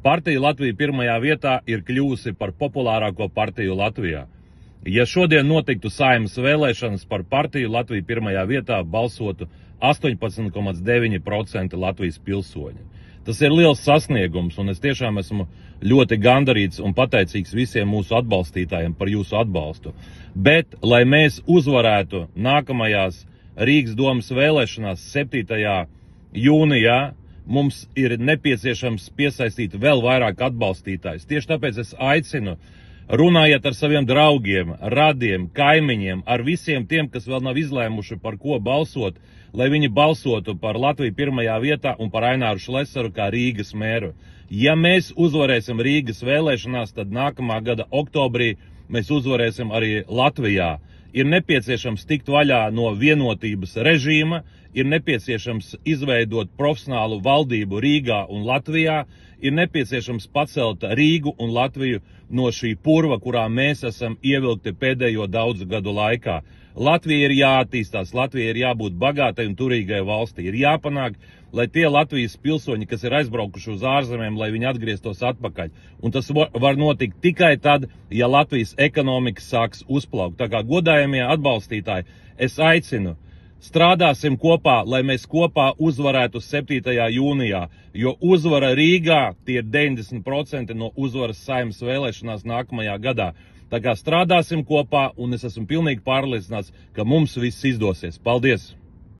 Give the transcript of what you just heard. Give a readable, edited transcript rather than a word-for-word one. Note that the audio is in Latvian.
Partija Latvija pirmajā vietā ir kļuvusi par populārāko partiju Latvijā. Ja šodien notiktu Saeimas vēlēšanas, par partiju Latvija pirmajā vietā balsotu 18,9% Latvijas pilsoņi. Tas ir liels sasniegums, un es tiešām esmu ļoti gandarīts un pateicīgs visiem mūsu atbalstītājiem par jūsu atbalstu. Bet, lai mēs uzvarētu nākamajās Rīgas domas vēlēšanās 7. jūnijā, mums ir nepieciešams piesaistīt vēl vairāk atbalstītājus. Tieši tāpēc es aicinu, runājiet ar saviem draugiem, radiem, kaimiņiem, ar visiem tiem, kas vēl nav izlēmuši, par ko balsot, lai viņi balsotu par Latviju pirmajā vietā un par Aināru Šlesaru kā Rīgas mēru. Ja mēs uzvarēsim Rīgas vēlēšanās, tad nākamā gada oktobrī mēs uzvarēsim arī Latvijā. Ir nepieciešams tikt vaļā no vienotības režīma, ir nepieciešams izveidot profesionālu valdību Rīgā un Latvijā, ir nepieciešams pacelt Rīgu un Latviju no šī purva, kurā mēs esam ievilkti pēdējo daudzu gadu laikā. Latvija ir jāattīstās, Latvija ir jābūt bagātai un turīgai valstī. Ir jāpanāk, lai tie Latvijas pilsoņi, kas ir aizbraukuši uz ārzemēm, lai viņi atgrieztos atpakaļ. Un tas var notikt tikai tad, ja Latvijas ekonomika sāks uzplaukt. Tā kā godājamie atbalstītāji, es aicinu, strādāsim kopā, lai mēs kopā uzvarētu 7. jūnijā, jo uzvara Rīgā tie ir 90% no uzvaras Saeimas vēlēšanās nākamajā gadā. Tā kā strādāsim kopā, un es esmu pilnīgi pārliecināts, ka mums viss izdosies. Paldies!